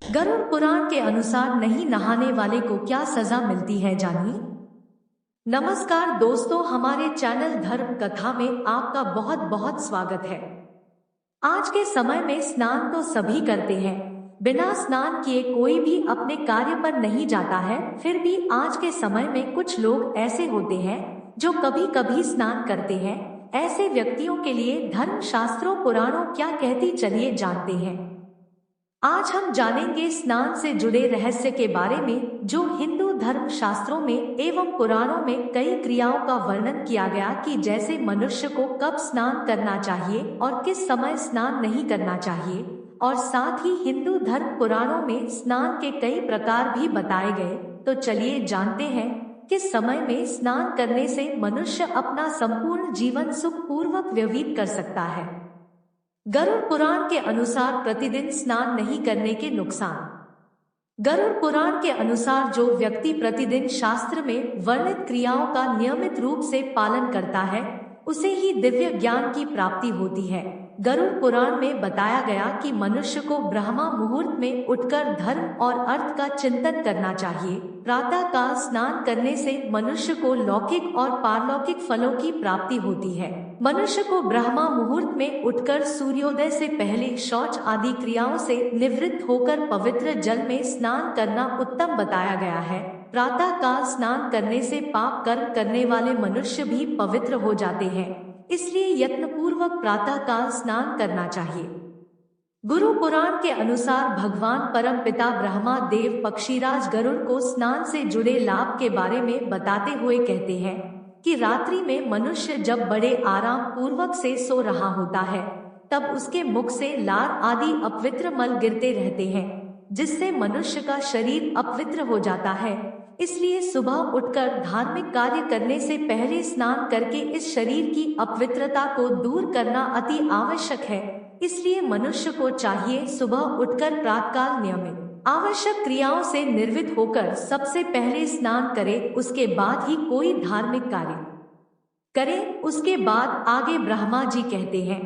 गरुड़ पुराण के अनुसार नहीं नहाने वाले को क्या सजा मिलती है, जानिए। नमस्कार दोस्तों, हमारे चैनल धर्म कथा में आपका बहुत बहुत स्वागत है। आज के समय में स्नान तो सभी करते हैं। बिना स्नान किए कोई भी अपने कार्य पर नहीं जाता है। फिर भी आज के समय में कुछ लोग ऐसे होते हैं जो कभी कभी स्नान करते हैं। ऐसे व्यक्तियों के लिए धर्म शास्त्रों पुराणों क्या कहती, चलिए जानते हैं। आज हम जानेंगे स्नान से जुड़े रहस्य के बारे में, जो हिंदू धर्म शास्त्रों में एवं पुराणों में कई क्रियाओं का वर्णन किया गया कि जैसे मनुष्य को कब स्नान करना चाहिए और किस समय स्नान नहीं करना चाहिए। और साथ ही हिंदू धर्म पुराणों में स्नान के कई प्रकार भी बताए गए। तो चलिए जानते हैं किस समय में स्नान करने से मनुष्य अपना संपूर्ण जीवन सुखपूर्वक व्यतीत कर सकता है। गरुड़ पुराण के अनुसार प्रतिदिन स्नान नहीं करने के नुकसान। गरुड़ पुराण के अनुसार जो व्यक्ति प्रतिदिन शास्त्र में वर्णित क्रियाओं का नियमित रूप से पालन करता है, उसे ही दिव्य ज्ञान की प्राप्ति होती है। गरुड़ पुराण में बताया गया कि मनुष्य को ब्रह्मा मुहूर्त में उठकर धर्म और अर्थ का चिंतन करना चाहिए। प्रातः काल स्नान करने से मनुष्य को लौकिक और पारलौकिक फलों की प्राप्ति होती है। मनुष्य को ब्रह्मा मुहूर्त में उठकर सूर्योदय से पहले शौच आदि क्रियाओं से निवृत्त होकर पवित्र जल में स्नान करना उत्तम बताया गया है। प्रातः काल स्नान करने से पाप कर्म करने वाले मनुष्य भी पवित्र हो जाते हैं, इसलिए यत्नपूर्वक प्रातः काल स्नान करना चाहिए। गुरु पुराण के अनुसार भगवान परम पिता ब्रह्मा देव पक्षीराज गरुड़ को स्नान से जुड़े लाभ के बारे में बताते हुए कहते हैं कि रात्रि में मनुष्य जब बड़े आराम पूर्वक से सो रहा होता है, तब उसके मुख से लार आदि अपवित्र मल गिरते रहते हैं, जिससे मनुष्य का शरीर अपवित्र हो जाता है। इसलिए सुबह उठकर धार्मिक कार्य करने से पहले स्नान करके इस शरीर की अपवित्रता को दूर करना अति आवश्यक है। इसलिए मनुष्य को चाहिए सुबह उठकर प्रातःकाल नियमित आवश्यक क्रियाओं से निर्वृत्त होकर सबसे पहले स्नान करे, उसके बाद ही कोई धार्मिक कार्य करे। उसके बाद आगे ब्रह्मा जी कहते हैं,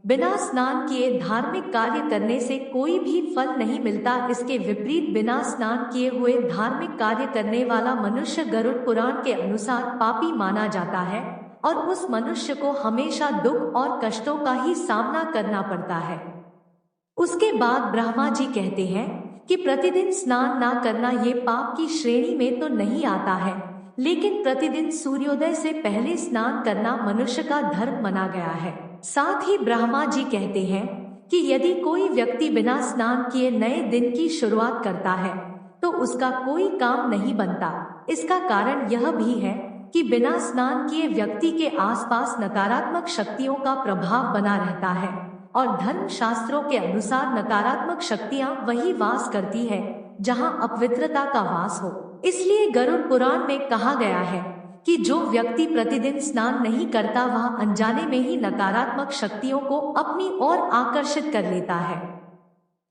बिना स्नान किए धार्मिक कार्य करने से कोई भी फल नहीं मिलता। इसके विपरीत बिना स्नान किए हुए धार्मिक कार्य करने वाला मनुष्य गरुड़ पुराण के अनुसार पापी माना जाता है और उस मनुष्य को हमेशा दुख और कष्टों का ही सामना करना पड़ता है। उसके बाद ब्रह्मा जी कहते हैं कि प्रतिदिन स्नान ना करना ये पाप की श्रेणी में तो नहीं आता है, लेकिन प्रतिदिन सूर्योदय से पहले स्नान करना मनुष्य का धर्म माना गया है। साथ ही ब्रह्मा जी कहते हैं कि यदि कोई व्यक्ति बिना स्नान किए नए दिन की शुरुआत करता है तो उसका कोई काम नहीं बनता। इसका कारण यह भी है कि बिना स्नान किए व्यक्ति के आसपास नकारात्मक शक्तियों का प्रभाव बना रहता है और धर्म शास्त्रों के अनुसार नकारात्मक शक्तियां वही वास करती है जहां अपवित्रता का वास हो। इसलिए गरुड़ पुराण में कहा गया है कि जो व्यक्ति प्रतिदिन स्नान नहीं करता वह अनजाने में ही नकारात्मक शक्तियों को अपनी ओर आकर्षित कर लेता है।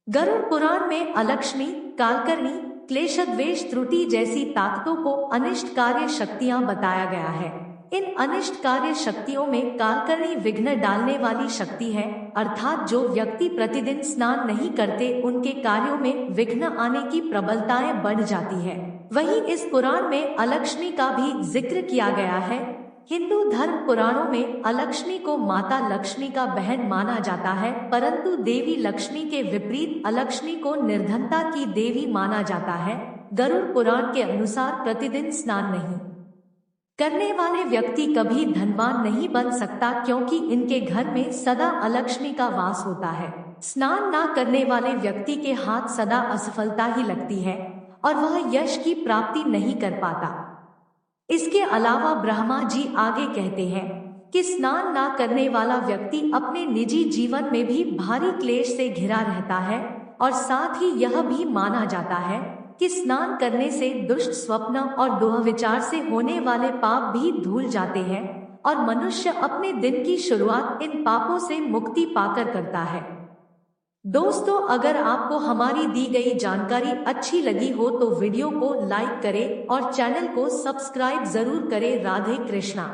गरुड़ पुराण में अलक्ष्मी, कालकर्णी, क्लेशद्वेष, त्रुटि जैसी ताकतों को अनिष्ट कार्य शक्तियां बताया गया है। इन अनिष्ट कार्य शक्तियों में कालकर्णी विघ्न डालने वाली शक्ति है, अर्थात जो व्यक्ति प्रतिदिन स्नान नहीं करते उनके कार्यों में विघ्न आने की प्रबलताएं बढ़ जाती है। वहीं इस पुराण में अलक्ष्मी का भी जिक्र किया गया है। हिंदू धर्म पुराणों में अलक्ष्मी को माता लक्ष्मी का बहन माना जाता है, परंतु देवी लक्ष्मी के विपरीत अलक्ष्मी को निर्धनता की देवी माना जाता है। गरुड़ पुराण के अनुसार प्रतिदिन स्नान नहीं करने वाले व्यक्ति कभी धनवान नहीं बन सकता, क्योंकि इनके घर में सदा अलक्ष्मी का वास होता है। स्नान ना करने वाले व्यक्ति के हाथ सदा असफलता ही लगती है और वह यश की प्राप्ति नहीं कर पाता। इसके अलावा ब्रह्मा जी आगे कहते हैं कि स्नान ना करने वाला व्यक्ति अपने निजी जीवन में भी भारी क्लेश से घिरा रहता है और साथ ही यह भी माना जाता है कि स्नान करने से दुष्ट स्वप्न और दुर्विचार से होने वाले पाप भी धुल जाते हैं और मनुष्य अपने दिन की शुरुआत इन पापों से मुक्ति पाकर करता है। दोस्तों, अगर आपको हमारी दी गई जानकारी अच्छी लगी हो तो वीडियो को लाइक करें और चैनल को सब्सक्राइब जरूर करें। राधे कृष्णा।